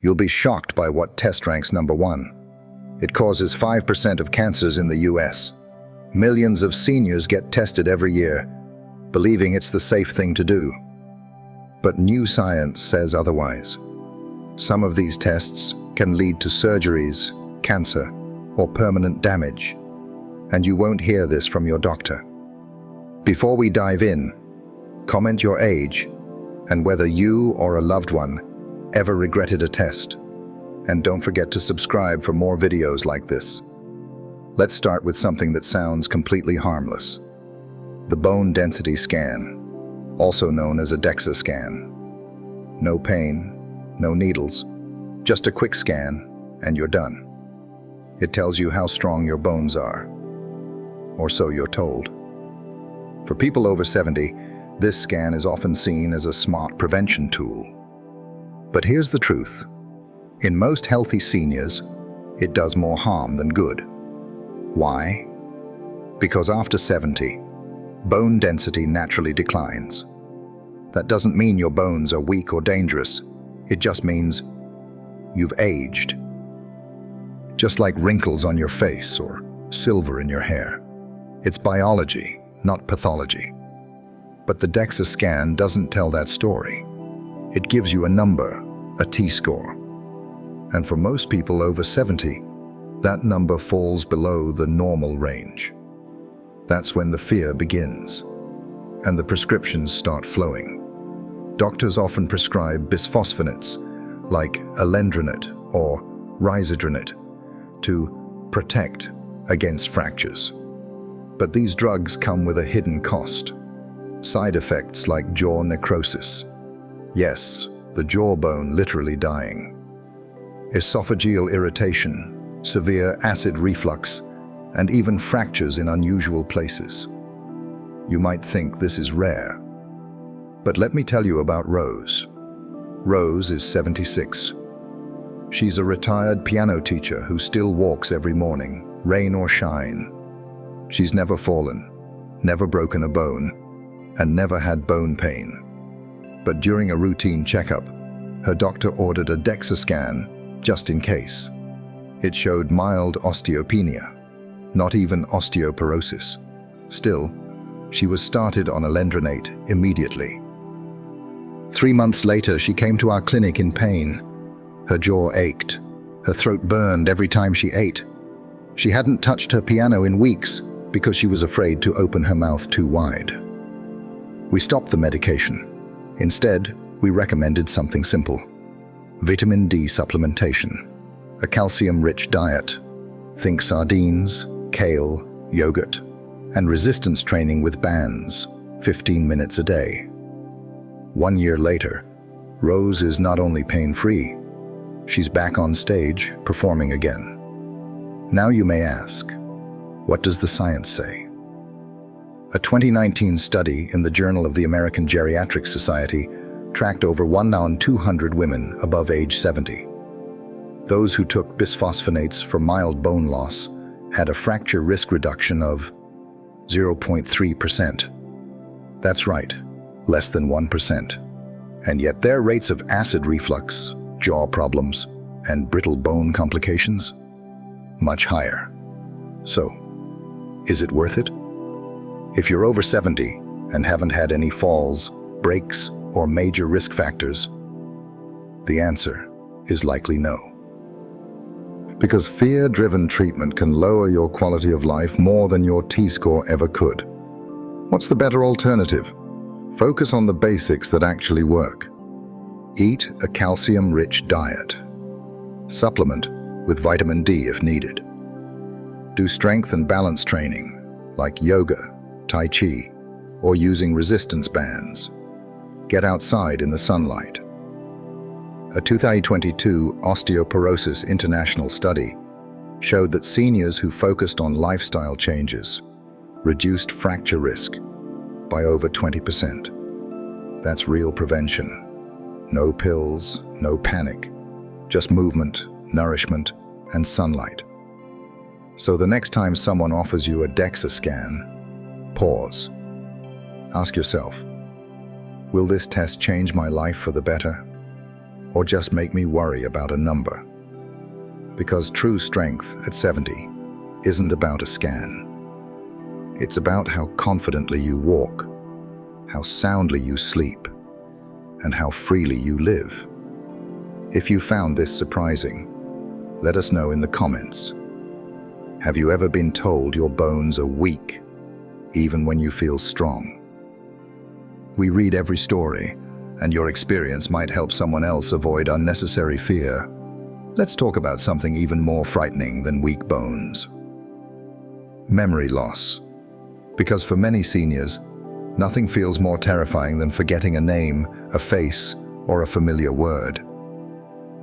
You'll be shocked by what test ranks number 1. It causes 5% of cancers in the US. Millions of seniors get tested every year, believing it's the safe thing to do. But new science says otherwise. Some of these tests can lead to surgeries, cancer, or permanent damage, and you won't hear this from your doctor. Before we dive in, comment your age and whether you or a loved one ever regretted a test. And don't forget to subscribe for more videos like this. Let's start with something that sounds completely harmless. The bone density scan, also known as a DEXA scan. No pain, no needles, just a quick scan and you're done. It tells you how strong your bones are, or so you're told. For people over 70, this scan is often seen as a smart prevention tool. But here's the truth. In most healthy seniors, it does more harm than good. Why? Because after 70, bone density naturally declines. That doesn't mean your bones are weak or dangerous. It just means you've aged. Just like wrinkles on your face or silver in your hair. It's biology, not pathology. But the DEXA scan doesn't tell that story. It gives you a number, a T-score. And for most people over 70, that number falls below the normal range. That's when the fear begins, and the prescriptions start flowing. Doctors often prescribe bisphosphonates, like alendronate or risedronate, to protect against fractures. But these drugs come with a hidden cost. Side effects like jaw necrosis. Yes, the jawbone literally dying. Esophageal irritation, severe acid reflux, and even fractures in unusual places. You might think this is rare. But let me tell you about Rose. Rose is 76. She's a retired piano teacher who still walks every morning, rain or shine. She's never fallen, never broken a bone, and never had bone pain. But during a routine checkup, her doctor ordered a DEXA scan just in case. It showed mild osteopenia, not even osteoporosis. Still, she was started on alendronate immediately. 3 months later, she came to our clinic in pain. Her jaw ached. Her throat burned every time she ate. She hadn't touched her piano in weeks because she was afraid to open her mouth too wide. We stopped the medication. Instead, we recommended something simple. Vitamin D supplementation. A calcium-rich diet. Think sardines, kale, yogurt, and resistance training with bands, 15 minutes a day. 1 year later, Rose is not only pain-free, she's back on stage, performing again. Now you may ask, what does the science say? A 2019 study in the Journal of the American Geriatric Society tracked over 1,200 women above age 70. Those who took bisphosphonates for mild bone loss had a fracture risk reduction of 0.3%. That's right, less than 1%. And yet their rates of acid reflux, jaw problems, and brittle bone complications? Much higher. So, is it worth it? If you're over 70 and haven't had any falls, breaks, or major risk factors, the answer is likely no. Because fear-driven treatment can lower your quality of life more than your T-score ever could. What's the better alternative? Focus on the basics that actually work. Eat a calcium-rich diet. Supplement with vitamin D if needed. Do strength and balance training, like yoga, tai chi, or using resistance bands. Get outside in the sunlight. A 2022 Osteoporosis International study showed that seniors who focused on lifestyle changes reduced fracture risk by over 20%. That's real prevention. No pills, no panic, just movement, nourishment, and sunlight. So the next time someone offers you a DEXA scan, pause. Ask yourself, will this test change my life for the better? or just make me worry about a number. Because true strength at 70 isn't about a scan. It's about how confidently you walk, how soundly you sleep, and how freely you live. If you found this surprising, let us know in the comments. Have you ever been told your bones are weak, even when you feel strong? We read every story, and your experience might help someone else avoid unnecessary fear. Let's talk about something even more frightening than weak bones. Memory loss. Because for many seniors, nothing feels more terrifying than forgetting a name, a face, or a familiar word.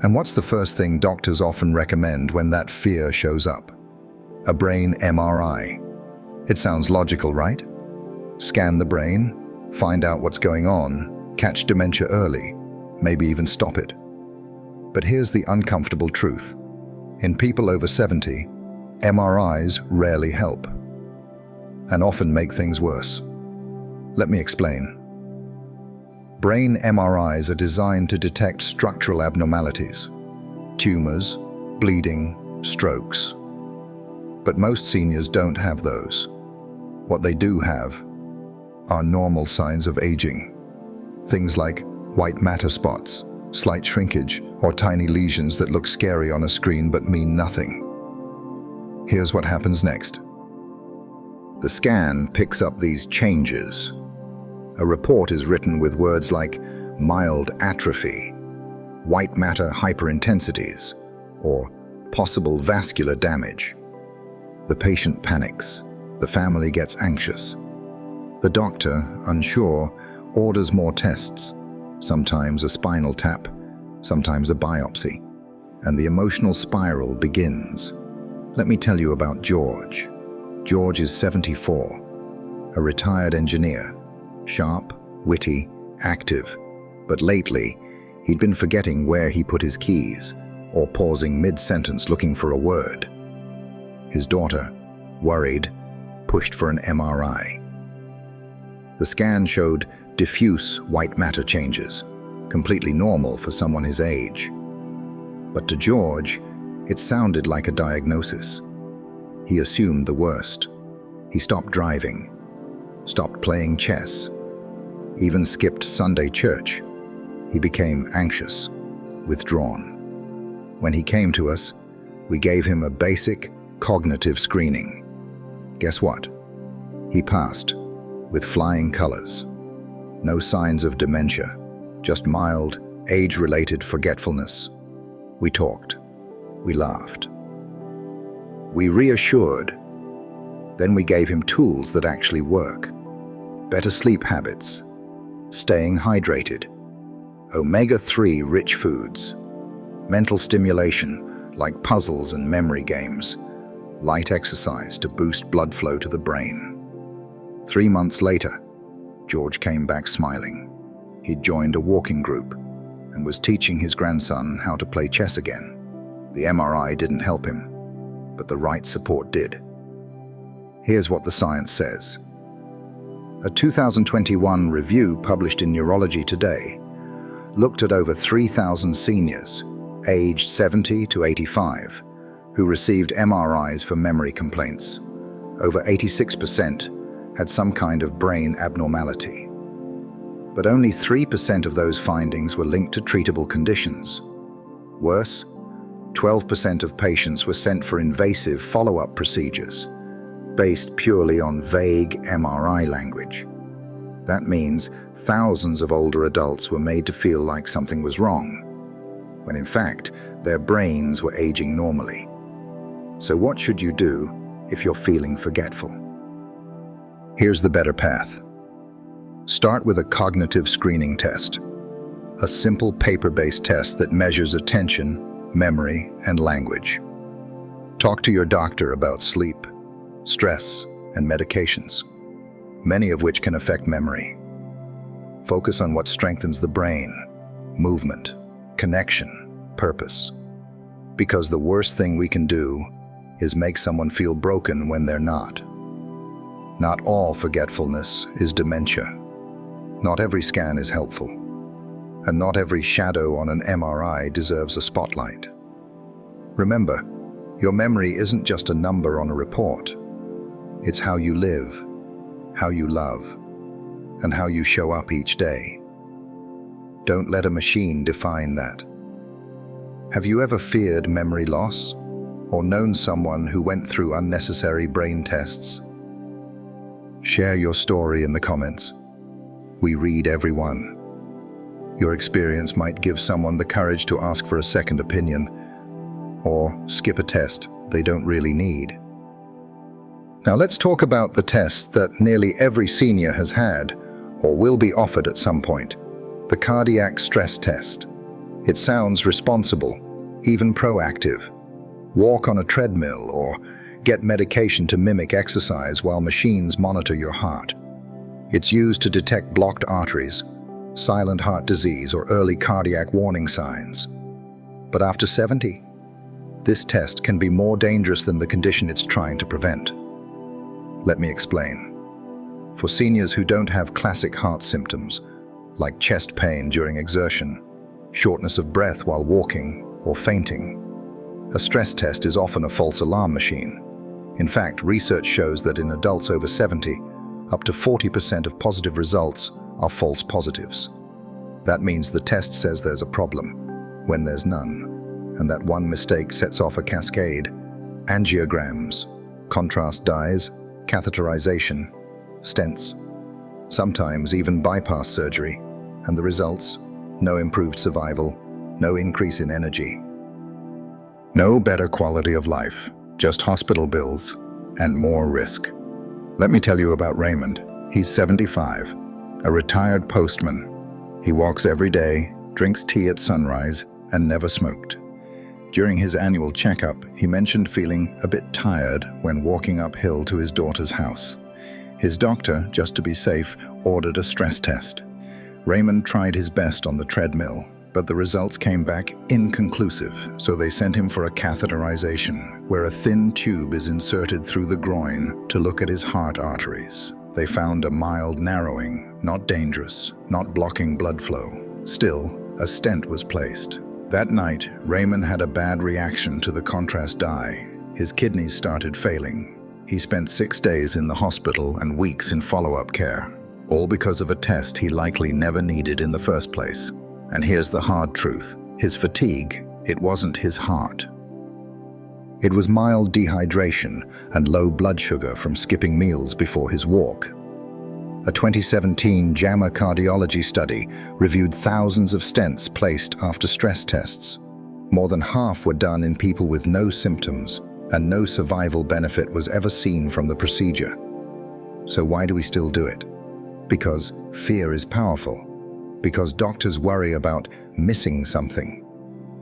And what's the first thing doctors often recommend when that fear shows up? A brain MRI. It sounds logical, right? Scan the brain, find out what's going on, catch dementia early, maybe even stop it. But here's the uncomfortable truth. In people over 70, MRIs rarely help, and often make things worse. Let me explain. Brain MRIs are designed to detect structural abnormalities, tumors, bleeding, strokes. But most seniors don't have those. What they do have are normal signs of aging. Things like white matter spots, slight shrinkage, or tiny lesions that look scary on a screen but mean nothing. Here's what happens next. The scan picks up these changes. A report is written with words like mild atrophy, white matter hyperintensities, or possible vascular damage. The patient panics. The family gets anxious. The doctor, unsure, orders more tests, sometimes a spinal tap, sometimes a biopsy, and the emotional spiral begins. Let me tell you about George. George is 74, a retired engineer, sharp, witty, active, but lately he'd been forgetting where he put his keys or pausing mid-sentence looking for a word. His daughter, worried, pushed for an MRI. The scan showed diffuse white matter changes, completely normal for someone his age. But to George, it sounded like a diagnosis. He assumed the worst. He stopped driving, stopped playing chess, even skipped Sunday church. He became anxious, withdrawn. When he came to us, we gave him a basic cognitive screening. Guess what? He passed, with flying colors. No signs of dementia, just mild, age-related forgetfulness. We talked. We laughed. We reassured. Then we gave him tools that actually work. Better sleep habits, staying hydrated, omega-3 rich foods, mental stimulation like puzzles and memory games, light exercise to boost blood flow to the brain. 3 months later, George came back smiling. He'd joined a walking group and was teaching his grandson how to play chess again. The MRI didn't help him, but the right support did. Here's what the science says. A 2021 review published in Neurology Today looked at over 3,000 seniors, aged 70 to 85, who received MRIs for memory complaints. Over 86% had some kind of brain abnormality. But only 3% of those findings were linked to treatable conditions. Worse, 12% of patients were sent for invasive follow-up procedures, based purely on vague MRI language. That means thousands of older adults were made to feel like something was wrong, when in fact, their brains were aging normally. So what should you do if you're feeling forgetful? Here's the better path. Start with a cognitive screening test, a simple paper-based test that measures attention, memory, and language. Talk to your doctor about sleep, stress, and medications, many of which can affect memory. Focus on what strengthens the brain, movement, connection, purpose. Because the worst thing we can do is make someone feel broken when they're not. Not all forgetfulness is dementia. Not every scan is helpful. and not every shadow on an MRI deserves a spotlight. Remember, your memory isn't just a number on a report. It's how you live, how you love, and how you show up each day. Don't let a machine define that. Have you ever feared memory loss, or known someone who went through unnecessary brain tests? Share your story in the comments. We read every one. Your experience might give someone the courage to ask for a second opinion, or skip a test they don't really need. Now let's talk about the test that nearly every senior has had, or will be offered at some point: the cardiac stress test. It sounds responsible, even proactive. Walk on a treadmill or get medication to mimic exercise while machines monitor your heart. It's used to detect blocked arteries, silent heart disease, or early cardiac warning signs. But after 70, this test can be more dangerous than the condition it's trying to prevent. Let me explain. For seniors who don't have classic heart symptoms, like chest pain during exertion, shortness of breath while walking, or fainting, a stress test is often a false alarm machine. In fact, research shows that in adults over 70, up to 40% of positive results are false positives. That means the test says there's a problem, when there's none, and that one mistake sets off a cascade: angiograms, contrast dyes, catheterization, stents, sometimes even bypass surgery, and the results: no improved survival, no increase in energy. No better quality of life, just hospital bills and more risk. Let me tell you about Raymond. He's 75, a retired postman. He walks every day, drinks tea at sunrise, and never smoked. During his annual checkup, he mentioned feeling a bit tired when walking uphill to his daughter's house. His doctor, just to be safe, ordered a stress test. Raymond tried his best on the treadmill, but the results came back inconclusive, so they sent him for a catheterization, where a thin tube is inserted through the groin to look at his heart arteries. They found a mild narrowing, not dangerous, not blocking blood flow. Still, a stent was placed. That night, Raymond had a bad reaction to the contrast dye. His kidneys started failing. He spent 6 days in the hospital and weeks in follow-up care, all because of a test he likely never needed in the first place. And here's the hard truth: his fatigue, it wasn't his heart. It was mild dehydration and low blood sugar from skipping meals before his walk. A 2017 JAMA cardiology study reviewed thousands of stents placed after stress tests. More than half were done in people with no symptoms, and no survival benefit was ever seen from the procedure. So why do we still do it? Because fear is powerful. Because doctors worry about missing something,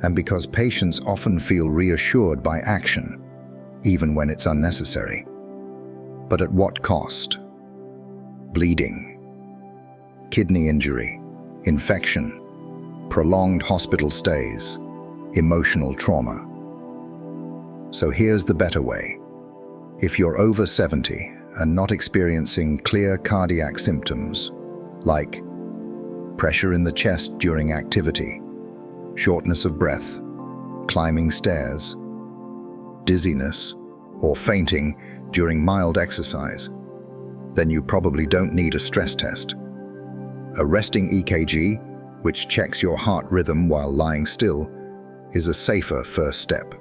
and because patients often feel reassured by action, even when it's unnecessary. But at what cost? Bleeding, kidney injury, infection, prolonged hospital stays, emotional trauma. So here's the better way. If you're over 70 and not experiencing clear cardiac symptoms, like pressure in the chest during activity, shortness of breath, climbing stairs, dizziness, or fainting during mild exercise, then you probably don't need a stress test. A resting EKG, which checks your heart rhythm while lying still, is a safer first step.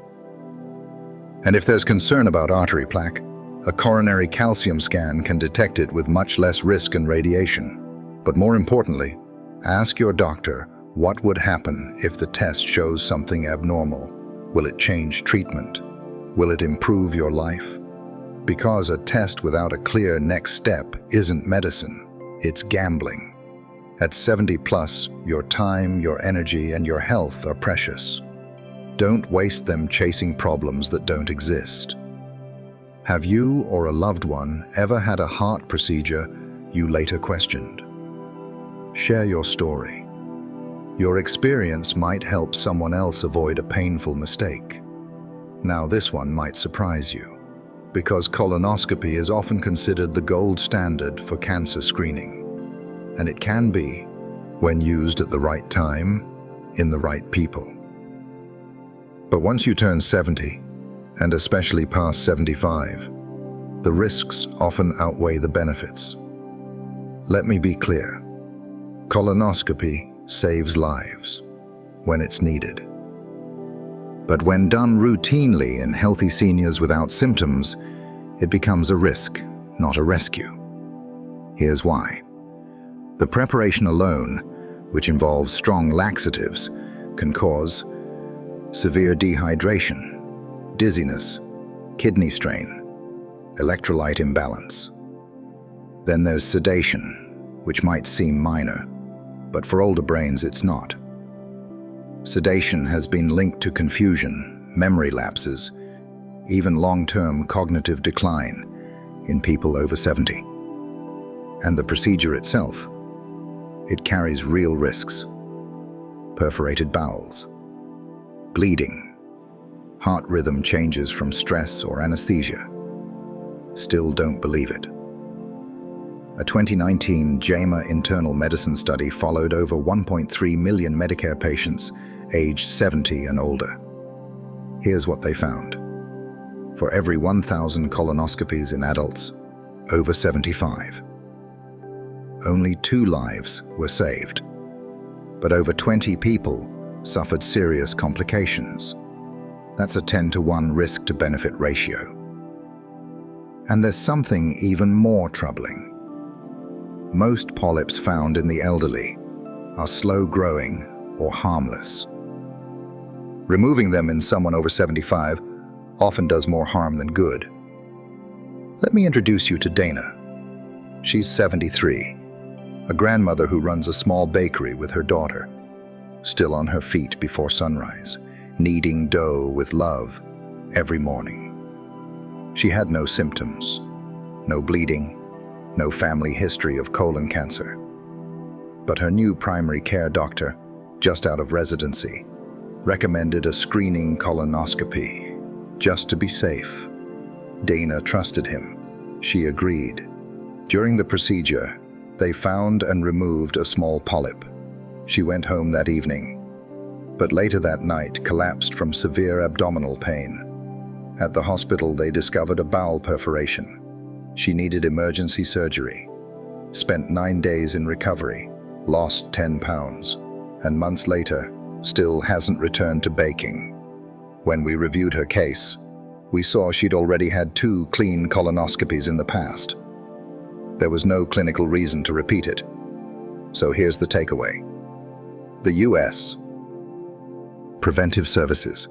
And if there's concern about artery plaque, a coronary calcium scan can detect it with much less risk and radiation. But more importantly, ask your doctor what would happen if the test shows something abnormal. Will it change treatment? Will it improve your life? Because a test without a clear next step isn't medicine, it's gambling. At 70 plus, your time, your energy, and your health are precious. Don't waste them chasing problems that don't exist. Have you or a loved one ever had a heart procedure you later questioned? Share your story. Your experience might help someone else avoid a painful mistake. Now this one might surprise you, because colonoscopy is often considered the gold standard for cancer screening. And it can be, when used at the right time, in the right people. But once you turn 70, and especially past 75, the risks often outweigh the benefits. Let me be clear. Colonoscopy saves lives when it's needed. But when done routinely in healthy seniors without symptoms, it becomes a risk, not a rescue. Here's why. The preparation alone, which involves strong laxatives, can cause severe dehydration, dizziness, kidney strain, electrolyte imbalance. Then there's sedation, which might seem minor, but for older brains it's not. Sedation has been linked to confusion, memory lapses, even long-term cognitive decline in people over 70. And the procedure itself, it carries real risks. Perforated bowels, bleeding, heart rhythm changes from stress or anesthesia. Still don't believe it. A 2019 JAMA internal medicine study followed over 1.3 million Medicare patients aged 70 and older. Here's what they found. For every 1,000 colonoscopies in adults over 75, only 2 lives were saved, but over 20 people suffered serious complications. That's a 10-to-1 risk-to-benefit ratio. And there's something even more troubling. Most polyps found in the elderly are slow-growing or harmless. Removing them in someone over 75 often does more harm than good. Let me introduce you to Dana. She's 73, a grandmother who runs a small bakery with her daughter, still on her feet before sunrise, kneading dough with love every morning. She had no symptoms, no bleeding, no family history of colon cancer. But her new primary care doctor, just out of residency, recommended a screening colonoscopy, just to be safe. Dana trusted him. She agreed. During the procedure, they found and removed a small polyp. She went home that evening, but later that night collapsed from severe abdominal pain. At the hospital, they discovered a bowel perforation. She needed emergency surgery, spent 9 days in recovery, lost 10 pounds, and months later, still hasn't returned to baking. When we reviewed her case, we saw she'd already had 2 clean colonoscopies in the past. There was no clinical reason to repeat it. So here's the takeaway. The U.S. Preventive Services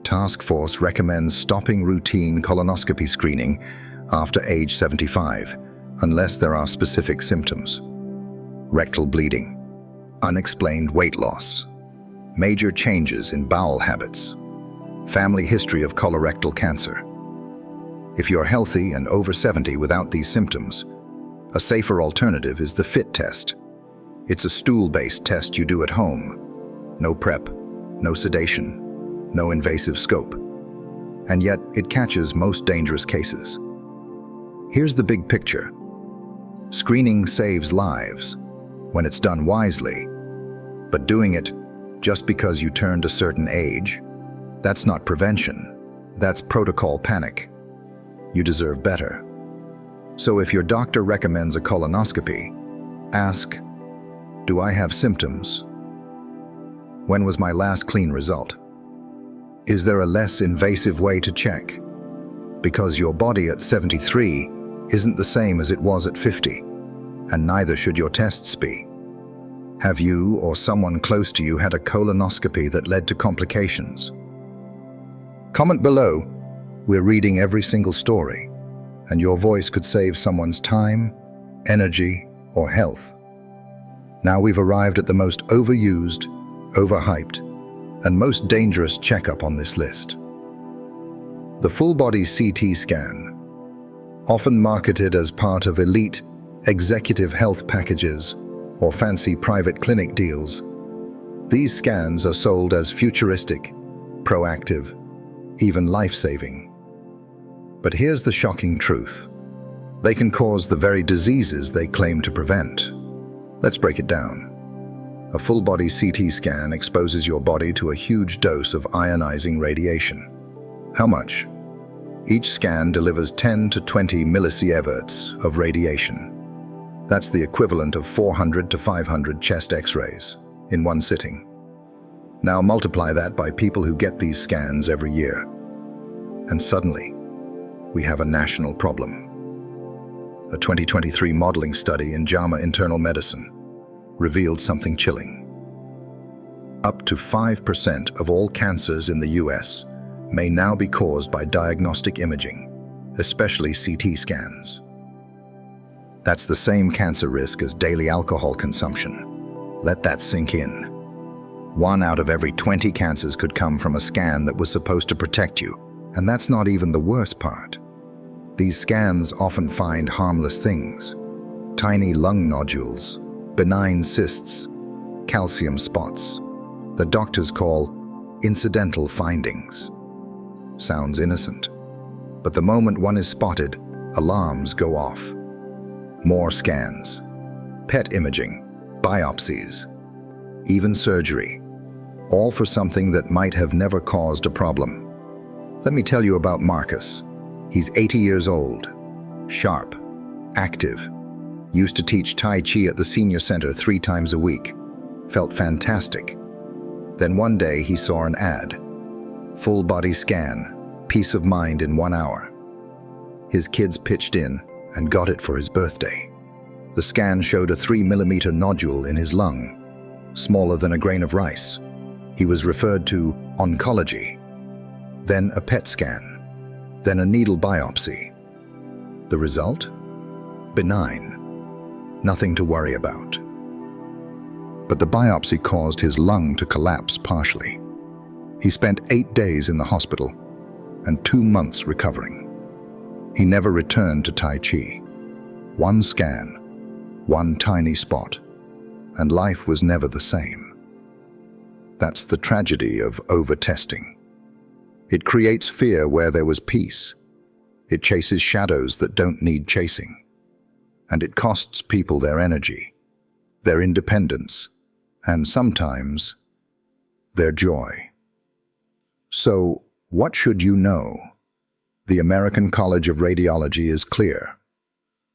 Task Force recommends stopping routine colonoscopy screening after age 75, unless there are specific symptoms. Rectal bleeding, unexplained weight loss, major changes in bowel habits, family history of colorectal cancer. If you're healthy and over 70 without these symptoms, a safer alternative is the FIT test. It's a stool-based test you do at home. No prep, no sedation, no invasive scope. And yet, it catches most dangerous cases. Here's the big picture. Screening saves lives when it's done wisely, but doing it just because you turned a certain age, that's not prevention, that's protocol panic. You deserve better. So if your doctor recommends a colonoscopy, ask, do I have symptoms? When was my last clean result? Is there a less invasive way to check? Because your body at 73 isn't the same as it was at 50, and neither should your tests be. Have you or someone close to you had a colonoscopy that led to complications? Comment below. We're reading every single story, and your voice could save someone's time, energy, or health. Now we've arrived at the most overused, overhyped, and most dangerous checkup on this list. The full-body CT scan, often marketed as part of elite executive health packages or fancy private clinic deals. These scans are sold as futuristic, proactive, even life-saving. But here's the shocking truth. They can cause the very diseases they claim to prevent. Let's break it down. A full-body CT scan exposes your body to a huge dose of ionizing radiation. How much? Each scan delivers 10 to 20 millisieverts of radiation. That's the equivalent of 400 to 500 chest X-rays in one sitting. Now multiply that by people who get these scans every year. And suddenly, we have a national problem. A 2023 modeling study in JAMA Internal Medicine revealed something chilling. Up to 5% of all cancers in the US may now be caused by diagnostic imaging, especially CT scans. That's the same cancer risk as daily alcohol consumption. Let that sink in. 1 out of every 20 cancers could come from a scan that was supposed to protect you, and that's not even the worst part. These scans often find harmless things: tiny lung nodules, benign cysts, calcium spots, that doctors call incidental findings. Sounds innocent, but the moment one is spotted, alarms go off. More scans, PET imaging, biopsies, even surgery, all for something that might have never caused a problem. Let me tell you about Marcus. He's 80 years old, sharp, active, used to teach Tai Chi at the senior center 3 times a week, felt fantastic. Then one day he saw an ad, full body scan, peace of mind in 1 hour. His kids pitched in and got it for his birthday. The scan showed a 3-millimeter nodule in his lung, smaller than a grain of rice. He was referred to oncology, then a PET scan, then a needle biopsy. The result? Benign. Nothing to worry about. But the biopsy caused his lung to collapse partially. He spent 8 days in the hospital and 2 months recovering. He never returned to Tai Chi. 1 scan, 1 tiny spot, and life was never the same. That's the tragedy of over-testing. It creates fear where there was peace. It chases shadows that don't need chasing. And it costs people their energy, their independence, and sometimes their joy. So, what should you know? The American College of Radiology is clear.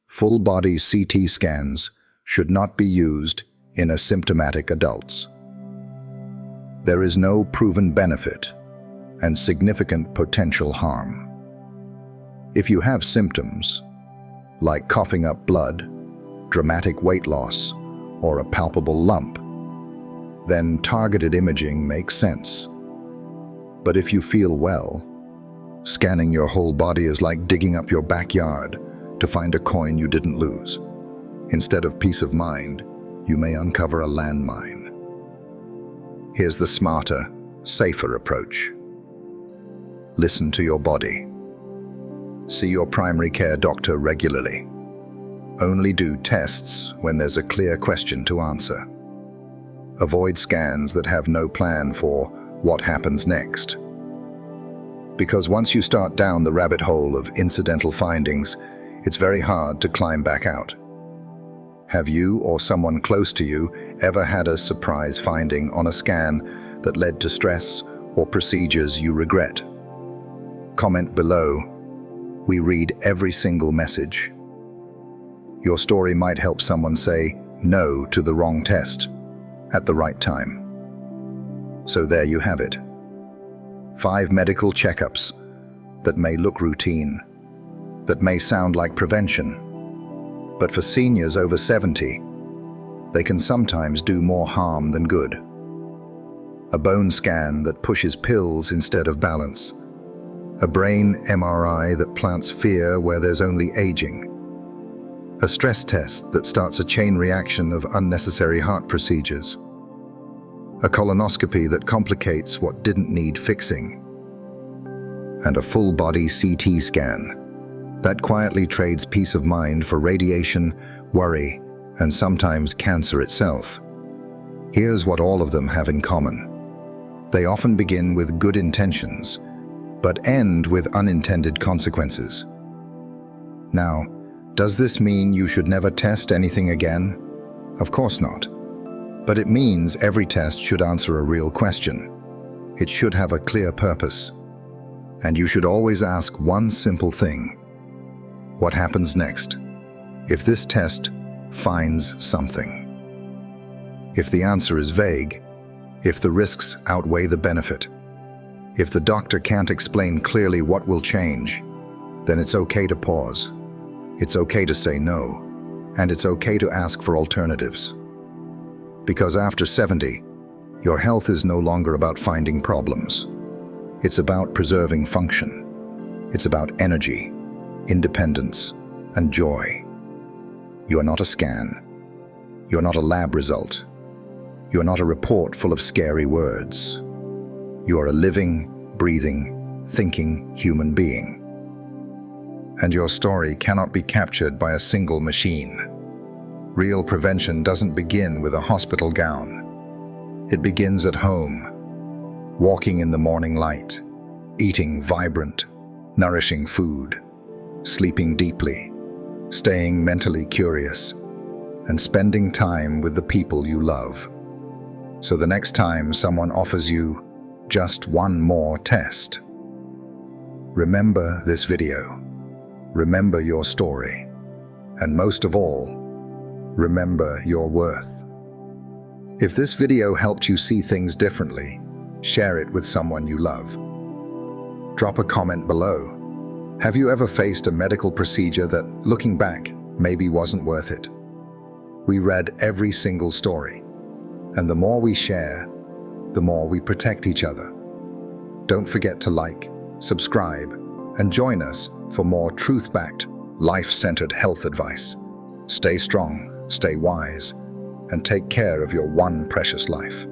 Full-body CT scans should not be used in asymptomatic adults. There is no proven benefit and significant potential harm. If you have symptoms, like coughing up blood, dramatic weight loss, or a palpable lump, then targeted imaging makes sense. But if you feel well, scanning your whole body is like digging up your backyard to find a coin you didn't lose. Instead of peace of mind, you may uncover a landmine. Here's the smarter, safer approach. Listen to your body. See your primary care doctor regularly. Only do tests when there's a clear question to answer. Avoid scans that have no plan for what happens next. Because once you start down the rabbit hole of incidental findings, it's very hard to climb back out. Have you or someone close to you ever had a surprise finding on a scan that led to stress or procedures you regret? Comment below. We read every single message. Your story might help someone say no to the wrong test at the right time. So there you have it. 5 medical checkups that may look routine, that may sound like prevention, but for seniors over 70, they can sometimes do more harm than good. A bone scan that pushes pills instead of balance. A brain MRI that plants fear where there's only aging. A stress test that starts a chain reaction of unnecessary heart procedures. A colonoscopy that complicates what didn't need fixing. And a full-body CT scan that quietly trades peace of mind for radiation, worry, and sometimes cancer itself. Here's what all of them have in common. They often begin with good intentions, but end with unintended consequences. Now, does this mean you should never test anything again? Of course not. But it means every test should answer a real question. It should have a clear purpose. And you should always ask one simple thing. What happens next? If this test finds something. If the answer is vague, if the risks outweigh the benefit, if the doctor can't explain clearly what will change, then it's okay to pause. It's okay to say no, and it's okay to ask for alternatives. Because after 70, your health is no longer about finding problems. It's about preserving function. It's about energy, independence, and joy. You are not a scan. You're not a lab result. You're not a report full of scary words. You are a living, breathing, thinking human being. And your story cannot be captured by a single machine. Real prevention doesn't begin with a hospital gown. It begins at home, walking in the morning light, eating vibrant, nourishing food, sleeping deeply, staying mentally curious, and spending time with the people you love. So the next time someone offers you just one more test, remember this video, remember your story, and most of all, remember your worth. If this video helped you see things differently, share it with someone you love. Drop a comment below. Have you ever faced a medical procedure that, looking back, maybe wasn't worth it? We read every single story, and the more we share, the more we protect each other. Don't forget to like, subscribe, and join us for more truth-backed, life-centered health advice. Stay strong, stay wise, and take care of your one precious life.